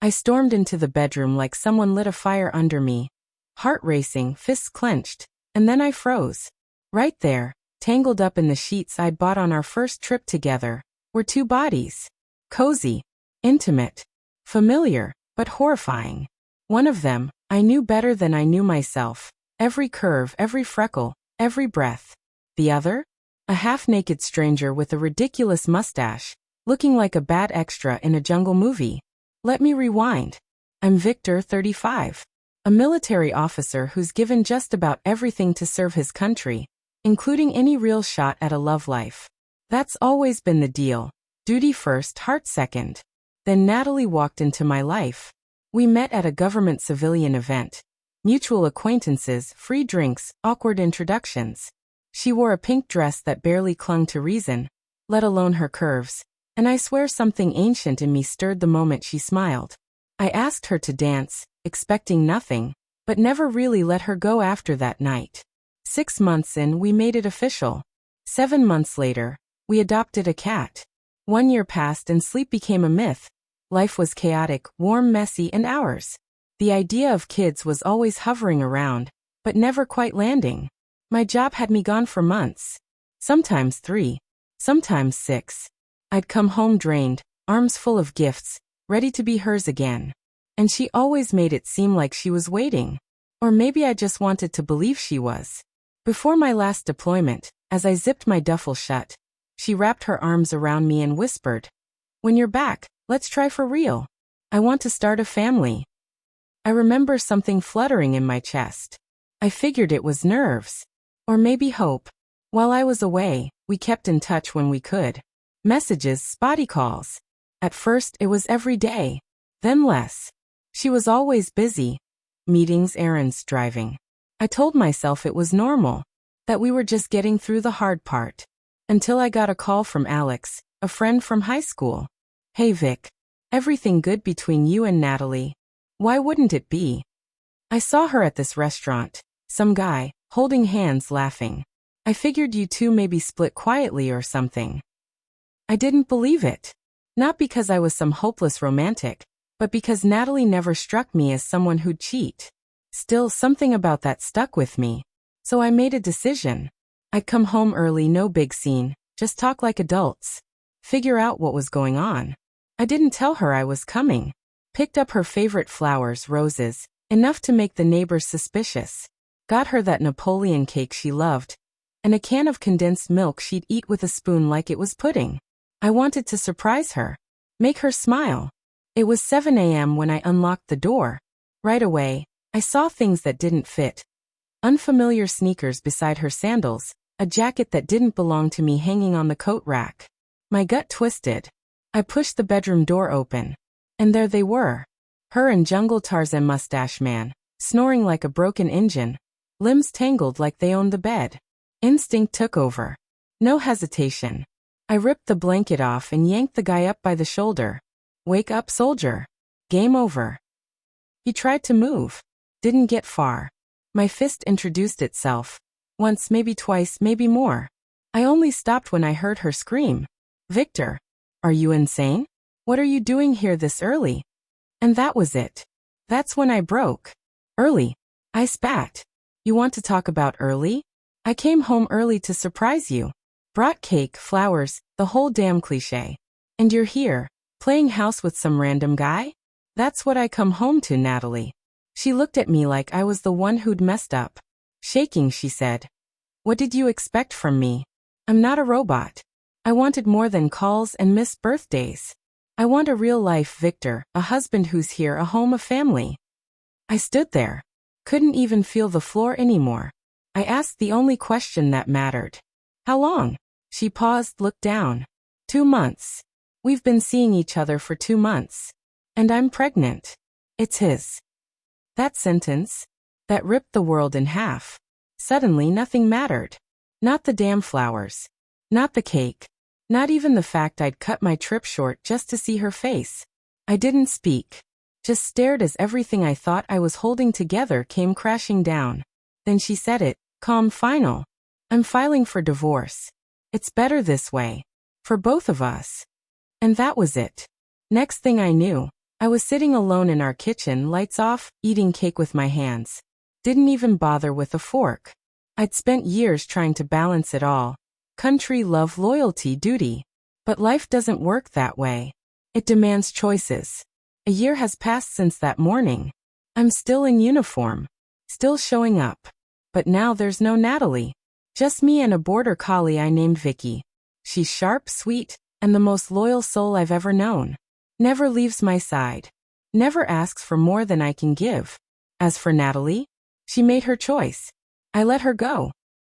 I stormed into the bedroom like someone lit a fire under me. Heart racing, fists clenched. And then I froze. Right there, tangled up in the sheets I'd bought on our first trip together, were two bodies. Cozy, intimate, familiar, but horrifying. One of them, I knew better than I knew myself. Every curve, every freckle, every breath. The other? A half-naked stranger with a ridiculous mustache, looking like a bad extra in a jungle movie. Let me rewind. I'm Victor, 35. A military officer who's given just about everything to serve his country, including any real shot at a love life. That's always been the deal. Duty first, heart second. Then Natalie walked into my life. We met at a government civilian event. Mutual acquaintances, free drinks, awkward introductions. She wore a pink dress that barely clung to reason, let alone her curves, and I swear something ancient in me stirred the moment she smiled. I asked her to dance, expecting nothing, but never really let her go after that night. 6 months in, we made it official. 7 months later, we adopted a cat. 1 year passed and sleep became a myth. Life was chaotic, warm, messy, and ours. The idea of kids was always hovering around, but never quite landing. My job had me gone for months. Sometimes 3, sometimes 6. I'd come home drained, arms full of gifts, ready to be hers again. And she always made it seem like she was waiting. Or maybe I just wanted to believe she was. Before my last deployment, as I zipped my duffel shut, she wrapped her arms around me and whispered, "When you're back, let's try for real. I want to start a family." I remember something fluttering in my chest. I figured it was nerves. Or maybe hope. While I was away, we kept in touch when we could. Messages, spotty calls. At first, it was every day. Then less. She was always busy. Meetings, errands, driving. I told myself it was normal. That we were just getting through the hard part. Until I got a call from Alex, a friend from high school. "Hey Vic. Everything good between you and Natalie?" "Why wouldn't it be?" "I saw her at this restaurant. Some guy, holding hands, laughing. I figured you two maybe split quietly or something." I didn't believe it. Not because I was some hopeless romantic, but because Natalie never struck me as someone who'd cheat. Still, something about that stuck with me. So I made a decision. I'd come home early, no big scene, just talk like adults. Figure out what was going on. I didn't tell her I was coming. Picked up her favorite flowers, roses, enough to make the neighbors suspicious. Got her that Napoleon cake she loved, and a can of condensed milk she'd eat with a spoon like it was pudding. I wanted to surprise her. Make her smile. It was 7 a.m. when I unlocked the door. Right away, I saw things that didn't fit. Unfamiliar sneakers beside her sandals, a jacket that didn't belong to me hanging on the coat rack. My gut twisted. I pushed the bedroom door open. And there they were. Her and Jungle Tarzan Mustache Man, snoring like a broken engine. Limbs tangled like they owned the bed. Instinct took over. No hesitation. I ripped the blanket off and yanked the guy up by the shoulder. "Wake up, soldier. Game over." He tried to move. Didn't get far. My fist introduced itself. Once, maybe twice, maybe more. I only stopped when I heard her scream. "Victor, are you insane? What are you doing here this early?" And that was it. That's when I broke. "Early?" I spat. "You want to talk about early? I came home early to surprise you. Brought cake, flowers, the whole damn cliché. And you're here, playing house with some random guy? That's what I come home to, Natalie." She looked at me like I was the one who'd messed up. Shaking, she said, "What did you expect from me? I'm not a robot. I wanted more than calls and missed birthdays. I want a real life Victor, a husband who's here, a home, a family." I stood there. Couldn't even feel the floor anymore. I asked the only question that mattered. "How long?" She paused, looked down. 2 months. We've been seeing each other for 2 months. And I'm pregnant. It's his. That sentence, that ripped the world in half. Suddenly nothing mattered. Not the damn flowers. Not the cake. Not even the fact I'd cut my trip short just to see her face. I didn't speak. Just stared as everything I thought I was holding together came crashing down. Then she said it, calm, final. "I'm filing for divorce. It's better this way. For both of us." And that was it. Next thing I knew, I was sitting alone in our kitchen, lights off, eating cake with my hands. Didn't even bother with a fork. I'd spent years trying to balance it all. Country, love, loyalty, duty. But life doesn't work that way. It demands choices. A year has passed since that morning. I'm still in uniform. Still showing up. But now there's no Natalie. Just me and a border collie I named Vicky. She's sharp, sweet, and the most loyal soul I've ever known. Never leaves my side. Never asks for more than I can give. As for Natalie, she made her choice. I let her go.